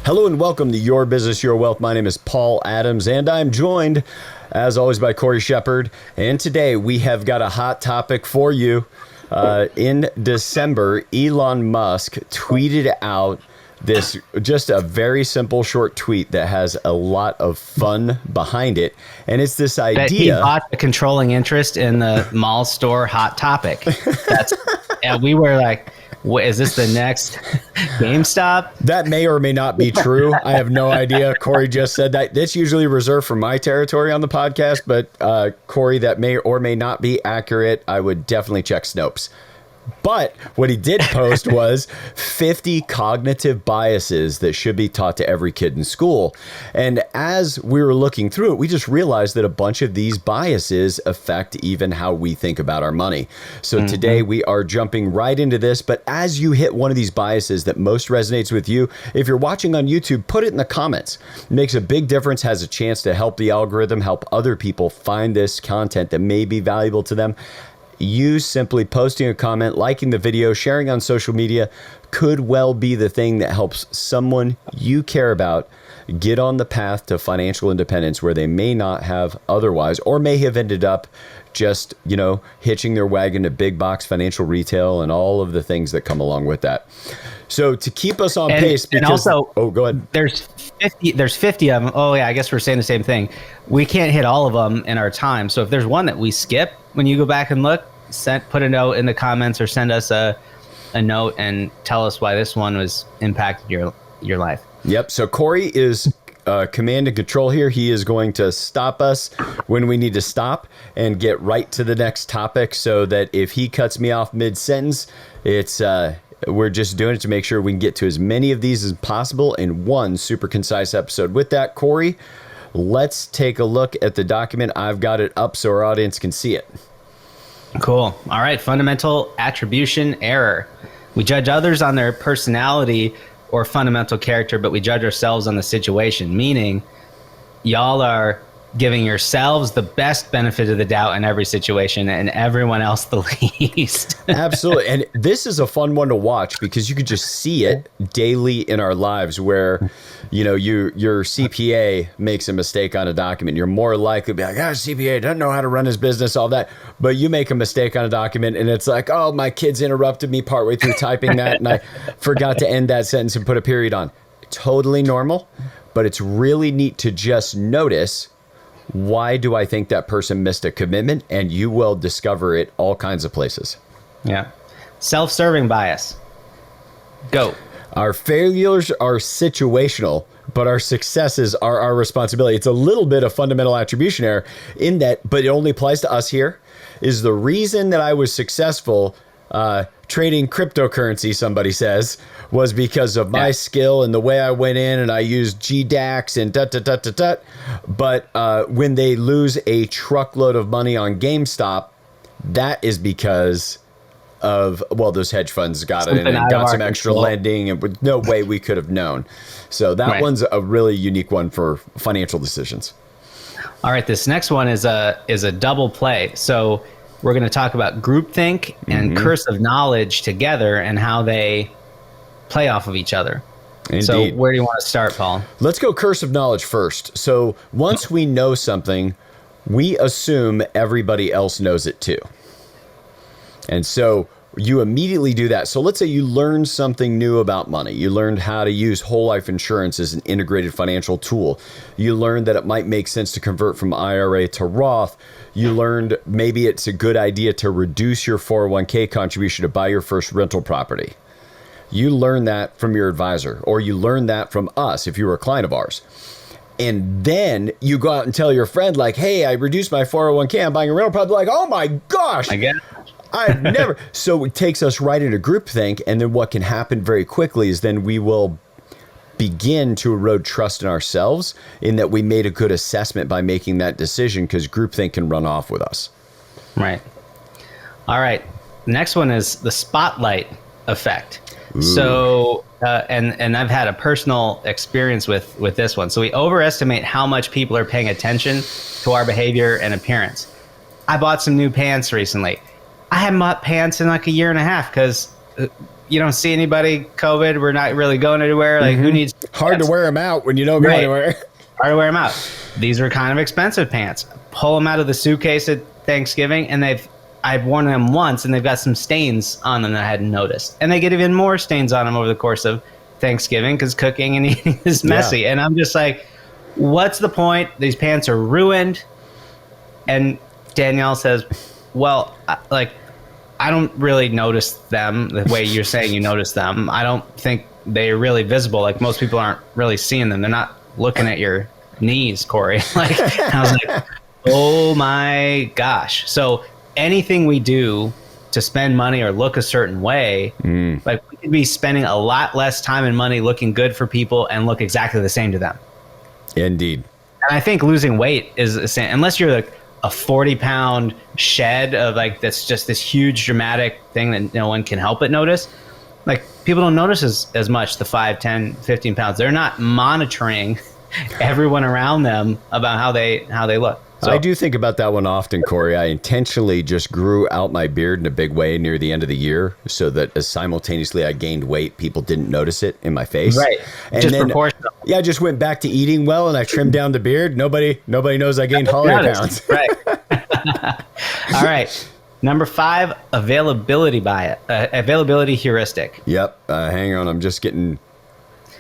Hello and welcome to Your Business, Your Wealth. My name is Paul Adams, and I'm joined, as always, by Corey Shepard. And today we have got a hot topic for you. In December, Elon Musk tweeted out this just a very simple short tweet that has a lot of fun behind it. And it's this idea. That he bought a controlling interest in the mall store Hot Topic. And we were like, what, is this the next GameStop? That may or may not be true. I have no idea. Corey just said that. That's usually reserved for my territory on the podcast, but Corey, that may or may not be accurate. I would definitely check Snopes. But what he did post was 50 cognitive biases that should be taught to every kid in school. And as we were looking through it, we just realized that a bunch of these biases affect even how we think about our money. So today we are jumping right into this. But as you hit one of these biases that most resonates with you, if you're watching on YouTube, put it in the comments. It makes a big difference, has a chance to help the algorithm, help other people find this content that may be valuable to them. You simply posting a comment, liking the video, sharing on social media could well be the thing that helps someone you care about get on the path to financial independence where they may not have otherwise, or may have ended up just, hitching their wagon to big box financial retail and all of the things that come along with that. So to keep us on pace, because and also, go ahead. There's 50 of them. Oh yeah, I guess we're saying the same thing. We can't hit all of them in our time. So if there's one that we skip, when you go back and look, put a note in the comments or send us a note and tell us why this one was impacted your life. Yep. So Corey is command and control here. He is going to stop us when we need to stop and get right to the next topic, so that if he cuts me off mid-sentence, we're just doing it to make sure we can get to as many of these as possible in one super concise episode. With that, Corey, let's take a look at the document. I've got it up so our audience can see it. Cool. All right. Fundamental attribution error. We judge others on their personality or fundamental character, but we judge ourselves on the situation, meaning y'all are giving yourselves the best benefit of the doubt in every situation and everyone else the least. Absolutely. And this is a fun one to watch because you could just see it daily in our lives where, your CPA makes a mistake on a document. You're more likely to be like, CPA doesn't know how to run his business, all that. But you make a mistake on a document and it's like, oh, my kids interrupted me partway through typing that and I forgot to end that sentence and put a period on. Totally normal, but it's really neat to just notice, why do I think that person missed a commitment? And you will discover it all kinds of places. Yeah. Self-serving bias. Go. Our failures are situational, but our successes are our responsibility. It's a little bit of fundamental attribution error in that, but it only applies to us here, is the reason that I was successful trading cryptocurrency, somebody says, was because of my skill and the way I went in and I used GDAX and But when they lose a truckload of money on GameStop, that is because of, those hedge funds got it and got some extra lending and with no way we could have known. So that one's a really unique one for financial decisions. All right. This next one is a double play. So we're going to talk about groupthink and curse of knowledge together and how they play off of each other. Indeed. So where do you want to start, Paul? Let's go curse of knowledge first. So once we know something, we assume everybody else knows it too. And so you immediately do that. So let's say you learned something new about money. You learned how to use whole life insurance as an integrated financial tool. You learned that it might make sense to convert from IRA to Roth. You learned maybe it's a good idea to reduce your 401k contribution to buy your first rental property. You learn that from your advisor, or you learn that from us if you were a client of ours. And then you go out and tell your friend, like, hey, I reduced my 401k, I'm buying a rental property. Like, oh my gosh. I've never. So it takes us right into groupthink. And then what can happen very quickly is then we will begin to erode trust in ourselves in that we made a good assessment by making that decision, because groupthink can run off with us. Right. All right. Next one is the spotlight effect. Ooh. So, and I've had a personal experience with this one. So we overestimate how much people are paying attention to our behavior and appearance. I bought some new pants recently. I haven't bought pants in like a year and a half because you don't see anybody COVID. We're not really going anywhere. Like who needs Hard to wear them out when you don't go anywhere. Hard to wear them out. These are kind of expensive pants. Pull them out of the suitcase at Thanksgiving, and I've worn them once, and they've got some stains on them that I hadn't noticed. And they get even more stains on them over the course of Thanksgiving because cooking and eating is messy. Yeah. And I'm just like, what's the point? These pants are ruined. And Danielle says, well, I don't really notice them the way you're saying you notice them. I don't think they're really visible. Like most people aren't really seeing them. They're not looking at your knees, Corey. Like I was like, oh my gosh. So anything we do to spend money or look a certain way, like we could be spending a lot less time and money looking good for people and look exactly the same to them. Indeed. And I think losing weight is the same, unless you're like a 40-pound shed of like that's just this huge dramatic thing that no one can help but notice. Like people don't notice as much the 5, 10, 15 pounds. They're not monitoring everyone around them about how they look. So I do think about that one often, Corey. I intentionally just grew out my beard in a big way near the end of the year so that as simultaneously I gained weight, people didn't notice it in my face. Right. And just then, proportional. Yeah, I just went back to eating well and I trimmed down the beard. Nobody knows I gained holiday pounds. Right. All right. Number 5, availability bias, availability heuristic. Yep. Hang on. I'm just getting...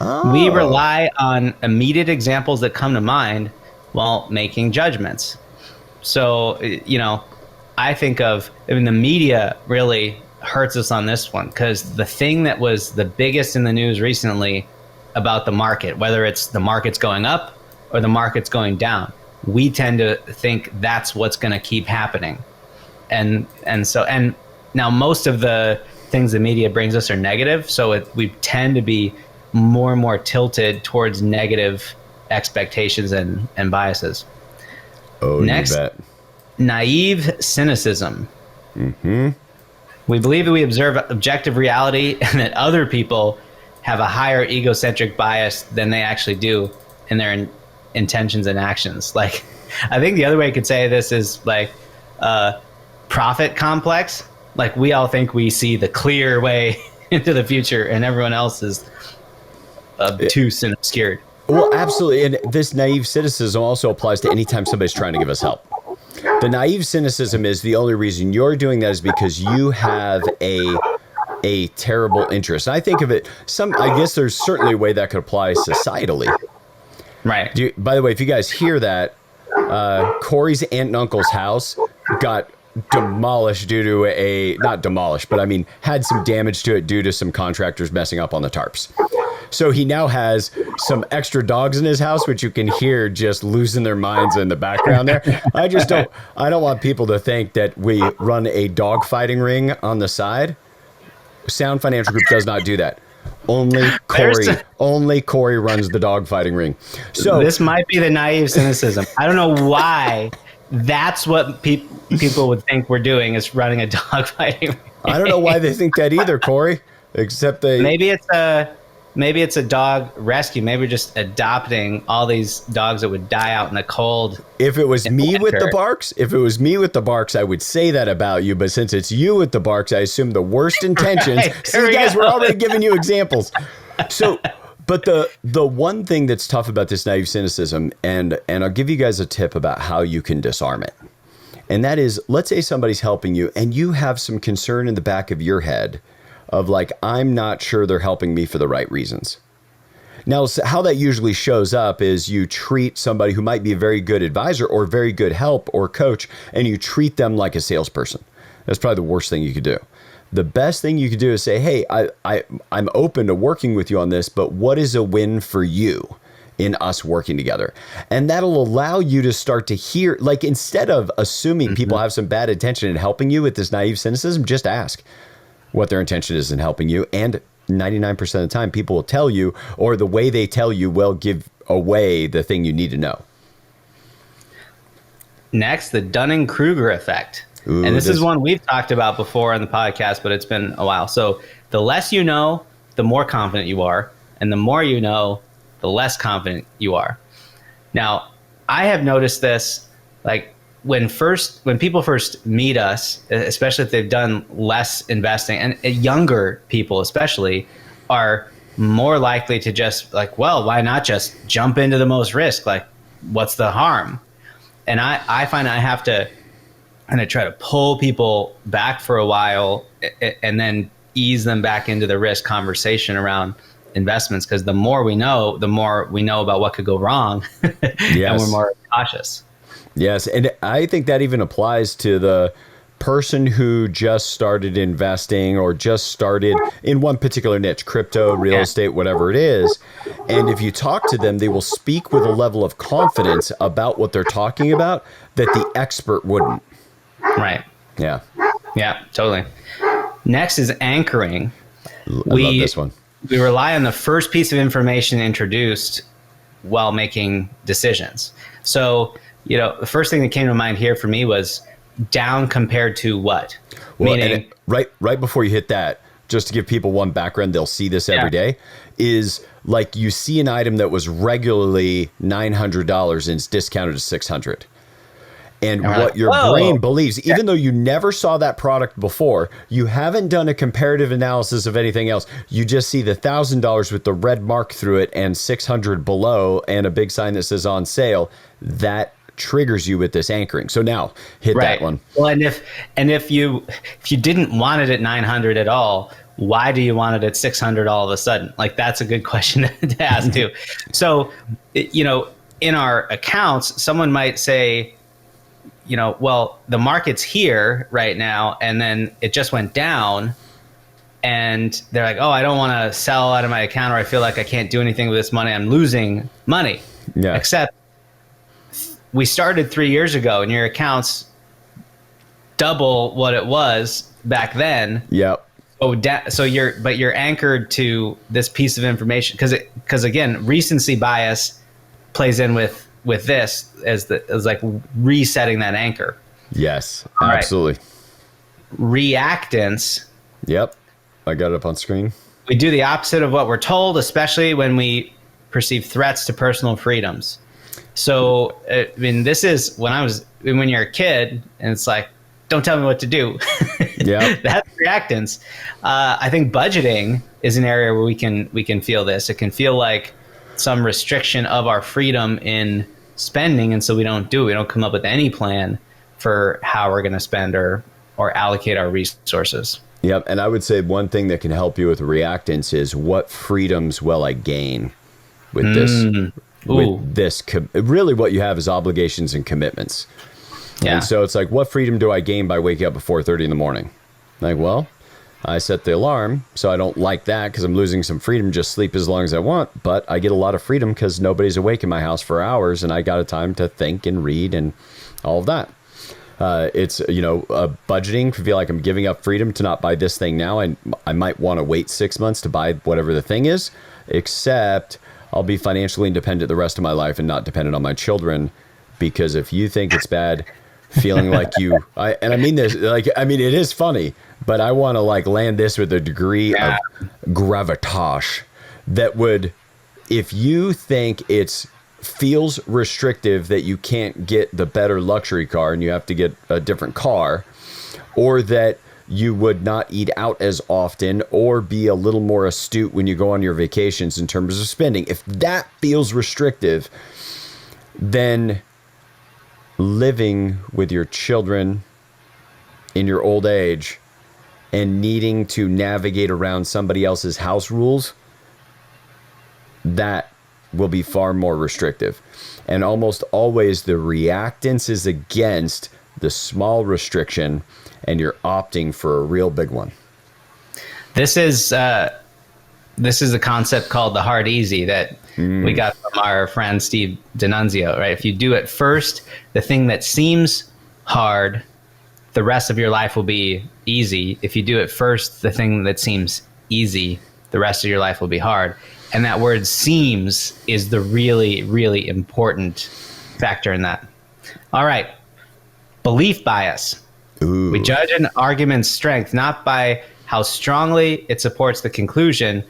We rely on immediate examples that come to mind while making judgments. So, I think the media really hurts us on this one because the thing that was the biggest in the news recently about the market, whether it's the market's going up or the market's going down, we tend to think that's what's going to keep happening. And now most of the things the media brings us are negative. So we tend to be more and more tilted towards negative expectations and biases. Oh, next, you bet. Naive cynicism. Mm-hmm. We believe that we observe objective reality and that other people have a higher egocentric bias than they actually do in their intentions and actions. Like, I think the other way I could say this is like profit complex. Like we all think we see the clear way into the future and everyone else is obtuse and obscured. Well, absolutely. And this naive cynicism also applies to any time somebody's trying to give us help. The naive cynicism is the only reason you're doing that is because you have a terrible interest. And I think of it, I guess there's certainly a way that could apply societally. Right. By the way, if you guys hear that, Corey's aunt and uncle's house got demolished due to not demolished, but I mean, had some damage to it due to some contractors messing up on the tarps. So he now has some extra dogs in his house, which you can hear just losing their minds in the background there. I don't want people to think that we run a dog fighting ring on the side. Sound Financial Group does not do that. Only Corey runs the dog fighting ring. So this might be the naive cynicism. I don't know why that's what people would think we're doing is running a dog fighting ring. I don't know why they think that either, Corey, except maybe it's a dog rescue. Maybe we're just adopting all these dogs that would die out in the cold. If it was me with the barks, I would say that about you. But since it's you with the barks, I assume the worst intentions. Right, See, guys, we're already giving you examples. So, but the one thing that's tough about this naive cynicism, and I'll give you guys a tip about how you can disarm it. And that is, let's say somebody's helping you and you have some concern in the back of your head of like, I'm not sure they're helping me for the right reasons. Now, how that usually shows up is you treat somebody who might be a very good advisor or very good help or coach, and you treat them like a salesperson. That's probably the worst thing you could do. The best thing you could do is say, hey, I'm open to working with you on this, but what is a win for you in us working together? And that'll allow you to start to hear, like, instead of assuming people have some bad intention in helping you with this naive cynicism, just ask what their intention is in helping you. And 99% of the time, people will tell you, or the way they tell you will give away the thing you need to know. Next, the Dunning Kruger effect. Ooh, and this is one we've talked about before on the podcast, but it's been a while. So the less you know, the more confident you are. And the more you know, the less confident you are. Now, I have noticed this, like, when people first meet us, especially if they've done less investing, and younger people especially are more likely to just like, well, why not just jump into the most risk? Like, what's the harm? And I find I have to kind of try to pull people back for a while and then ease them back into the risk conversation around investments, because the more we know about what could go wrong. Yes. And we're more cautious. Yes, and I think that even applies to the person who just started investing or just started in one particular niche, crypto, real estate, whatever it is. And if you talk to them, they will speak with a level of confidence about what they're talking about that the expert wouldn't. Right. Yeah. Yeah, totally. Next is anchoring. I love this one. We rely on the first piece of information introduced while making decisions. So, the first thing that came to mind here for me was down compared to what? Well, meaning, right before you hit that, just to give people one background, they'll see this every day, is like you see an item that was regularly $900 and it's discounted to $600. And what your brain believes, even though you never saw that product before, you haven't done a comparative analysis of anything else. You just see the $1,000 with the red mark through it and 600 below and a big sign that says on sale. That triggers you with this anchoring. So now hit that one. Well, and if you didn't want it at 900 at all, why do you want it at 600 all of a sudden? Like, that's a good question to ask too. So, in our accounts, someone might say, well, the market's here right now, and then it just went down, and they're like, oh, I don't want to sell out of my account, or I feel like I can't do anything with this money. I'm losing money. Yeah. Except we started 3 years ago, and your account's double what it was back then. Yep. So you're anchored to this piece of information because again, recency bias plays in with this as like resetting that anchor. Yes, absolutely. Right. Reactance. Yep. I got it up on screen. We do the opposite of what we're told, especially when we perceive threats to personal freedoms. So, this is when you're a kid and it's like, don't tell me what to do. Yeah. That's reactance. I think budgeting is an area where we can feel this. It can feel like some restriction of our freedom in spending, and so we don't come up with any plan for how we're going to spend or allocate our resources. Yep. And I would say one thing that can help you with reactance is, what freedoms will I gain with this? With this, really what you have is obligations and commitments. Yeah. And so it's like, what freedom do I gain by waking up at 4:30 in the morning? Like, well, I set the alarm, so I don't like that because I'm losing some freedom, just sleep as long as I want. But I get a lot of freedom because nobody's awake in my house for hours, and I got a time to think and read and all of that. It's, budgeting, feel like I'm giving up freedom to not buy this thing now. I might want to wait 6 months to buy whatever the thing is, except I'll be financially independent the rest of my life and not dependent on my children. Because if you think it's bad feeling like and I mean this, it is funny, but I want to land this with a degree of gravitas that would, if you think it's feels restrictive that you can't get the better luxury car and you have to get a different car, or that you would not eat out as often or be a little more astute when you go on your vacations in terms of spending, if that feels restrictive, then living with your children in your old age and needing to navigate around somebody else's house rules, that will be far more restrictive. And almost always the reactance is against the small restriction, and you're opting for a real big one. This is a concept called the hard easy that we got from our friend Steve D'Annunzio, right? If you do it first, the thing that seems hard, the rest of your life will be easy. If you do it first, the thing that seems easy, the rest of your life will be hard. And that word seems is the really, really important factor in that. All right. Belief bias. Ooh. We judge an argument's strength not by how strongly it supports the conclusion,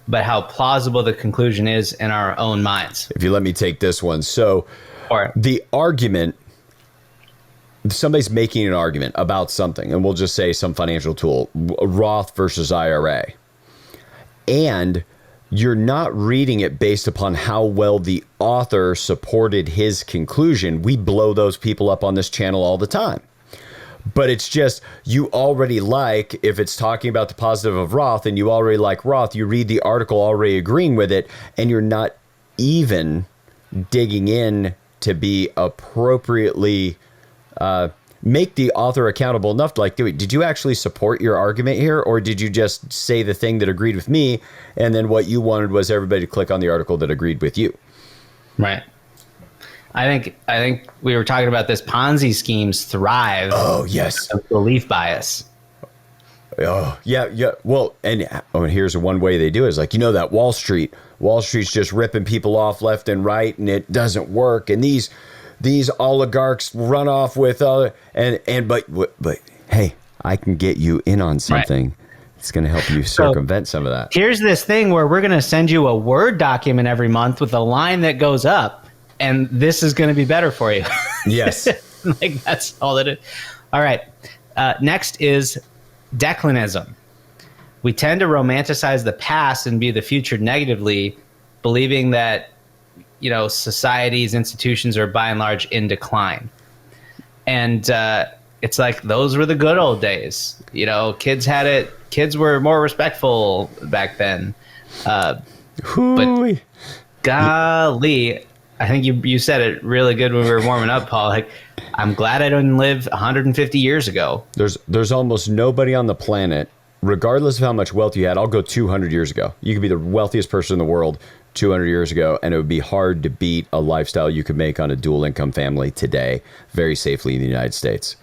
but how plausible the conclusion is in our own minds. If you let me take this one. So the argument somebody's making an argument about something, and we'll just say some financial tool, Roth versus IRA, and you're not reading it based upon how well the author supported his conclusion. We blow those people up on this channel all the time. But it's just, you already like, if it's talking about the positive of Roth and you already like Roth, you read the article already agreeing with it, and you're not even digging in to be appropriately, make the author accountable enough to like, did you actually support your argument here? Or did you just say the thing that agreed with me? And then what you wanted was everybody to click on the article that agreed with you. Right. I think we were talking about this. Ponzi schemes thrive. Oh, yes. Belief bias. Oh, yeah. Well, and here's one way they do it is like, that Wall Street's just ripping people off left and right, and it doesn't work. And these oligarchs run off with but hey, I can get you in on something. Right. It's going to help you circumvent some of that. Here's this thing where we're going to send you a Word document every month with a line that goes up. And this is going to be better for you. Yes. Like, that's all it is. All right. Next is declinism. We tend to romanticize the past and view the future negatively, believing that, societies, institutions are by and large in decline. And it's like, those were the good old days. Kids had it. Kids were more respectful back then. But golly, I think you said it really good when we were warming up, Paul. Like, I'm glad I didn't live 150 years ago. There's almost nobody on the planet, regardless of how much wealth you had. I'll go 200 years ago. You could be the wealthiest person in the world 200 years ago, and it would be hard to beat a lifestyle you could make on a dual income family today very safely in the United States.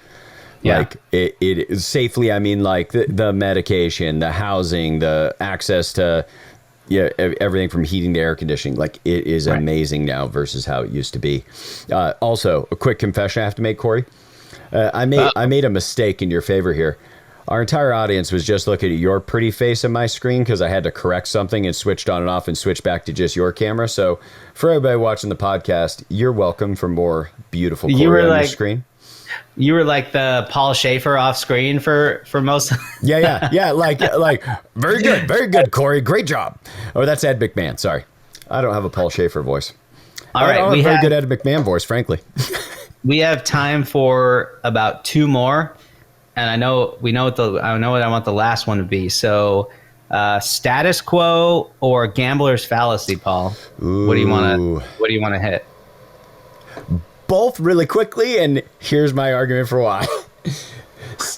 Yeah. Like it is safely, I mean, like the medication, the housing, the access to everything from heating to air conditioning. Like, it is amazing now versus how it used to be. Also, a quick confession I have to make, Corey. I made a mistake in your favor here. Our entire audience was just looking at your pretty face on my screen because I had to correct something and switched on and off and switched back to just your camera. So for everybody watching the podcast, you're welcome for more beautiful Corey on your screen. You were like the Paul Schaefer off screen for most. Yeah. Like very good, Corey. Great job. Oh, that's Ed McMahon. Sorry, I don't have a Paul Schaefer voice. All right, we have a very good Ed McMahon voice, frankly. We have time for about two more, and I know what I want the last one to be. So, status quo or gambler's fallacy, Paul? Ooh. What do you want to hit? Both really quickly, and here's my argument for why.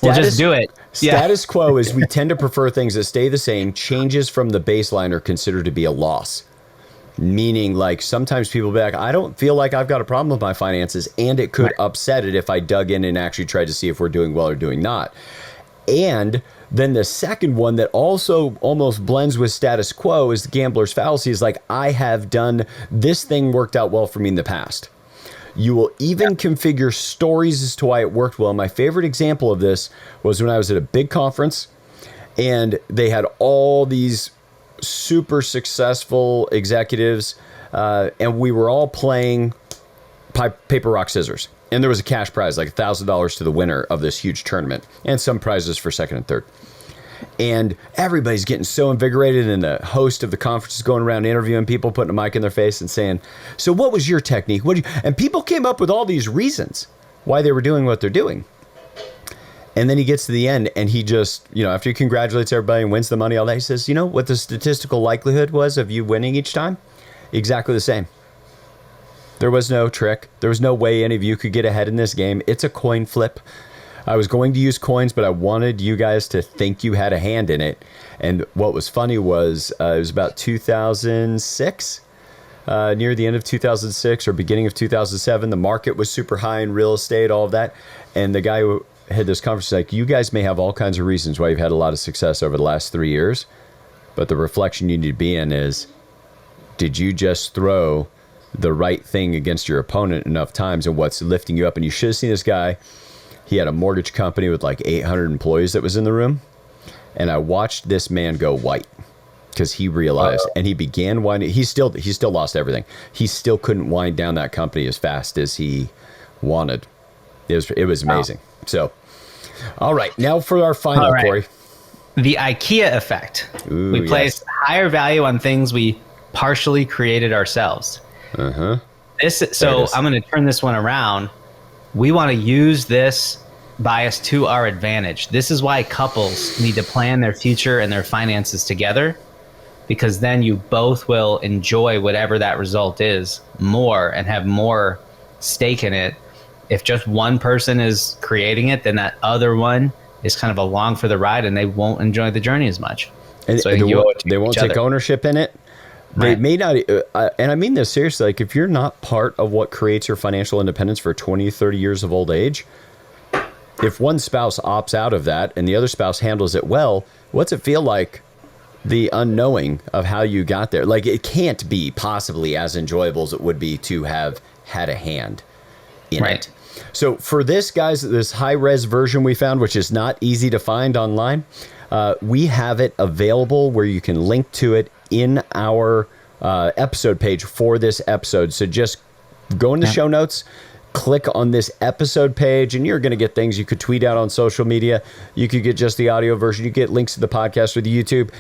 We'll just do it. Status quo is we tend to prefer things that stay the same. Changes from the baseline are considered to be a loss. Meaning, like, sometimes people be like, I don't feel like I've got a problem with my finances, and it could upset it if I dug in and actually tried to see if we're doing well or doing not. And then the second one that also almost blends with status quo is the gambler's fallacy. Is like, I have done this thing, worked out well for me in the past. You will even configure stories as to why it worked well. My favorite example of this was when I was at a big conference, and they had all these super successful executives, and we were all playing paper, rock, scissors. And there was a cash prize, like $1,000 to the winner of this huge tournament, and some prizes for second and third. And everybody's getting so invigorated, and the host of the conference is going around interviewing people, putting a mic in their face and saying, so what was your technique? And people came up with all these reasons why they were doing what they're doing. And then he gets to the end, and he just, after he congratulates everybody and wins the money, all that, he says, what the statistical likelihood was of you winning each time? Exactly the same. There was no trick. There was no way any of you could get ahead in this game. It's a coin flip. I was going to use coins, but I wanted you guys to think you had a hand in it. And what was funny was it was about 2006, near the end of 2006 or beginning of 2007. The market was super high in real estate, all of that. And the guy who had this conference like, you guys may have all kinds of reasons why you've had a lot of success over the last 3 years. But the reflection you need to be in is, did you just throw the right thing against your opponent enough times, and what's lifting you up? And you should have seen this guy. He had a mortgage company with like 800 employees that was in the room. And I watched this man go white because he realized, and he began winding. He still lost everything. He still couldn't wind down that company as fast as he wanted. It was amazing. So, all right, now for our final, All right. Corey. The IKEA effect. Ooh, We place higher value on things we partially created ourselves. Uh-huh. So I'm going to turn this one around. We want to use this bias to our advantage. This is why couples need to plan their future and their finances together, because then you both will enjoy whatever that result is more and have more stake in it. If just one person is creating it, then that other one is kind of along for the ride and they won't enjoy the journey as much. And So they won't take ownership in it. They Right. may not, and I mean this seriously, like if you're not part of what creates your financial independence for 20, 30 years of old age, if one spouse opts out of that and the other spouse handles it well, what's it feel like, the unknowing of how you got there? Like it can't be possibly as enjoyable as it would be to have had a hand in Right. it. So for this, guys, this high-res version we found, which is not easy to find online, we have it available where you can link to it in our episode page for this episode. So just go into show notes, click on this episode page, and you're going to get things you could tweet out on social media. You could get just the audio version. You get links to the podcast or the YouTube,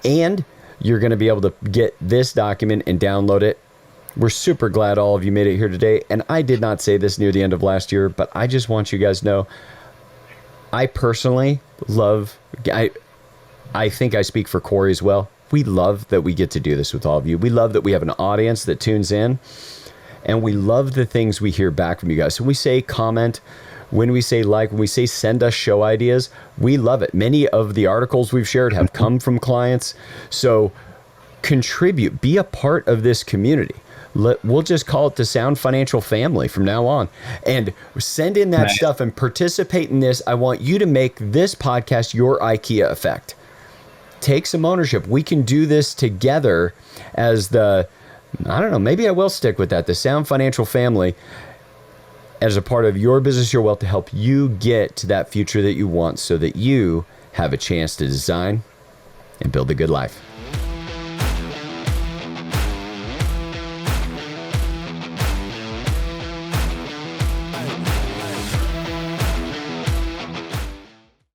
and you're going to be able to get this document and download it. We're super glad all of you made it here today. And I did not say this near the end of last year, but I just want you guys to know, I personally love, I think I speak for Corey as well. We love that we get to do this with all of you. We love that we have an audience that tunes in, and we love the things we hear back from you guys. So we say comment, when we say like, when we say send us show ideas, we love it. Many of the articles we've shared have come from clients. So contribute, be a part of this community. We'll just call it the Sound Financial Family from now on, and send in that stuff and participate in this. I want you to make this podcast your IKEA effect. Take some ownership. We can do this together as I don't know, maybe I will stick with that, the Sound Financial Family, as a part of your business, your wealth, to help you get to that future that you want so that you have a chance to design and build a good life.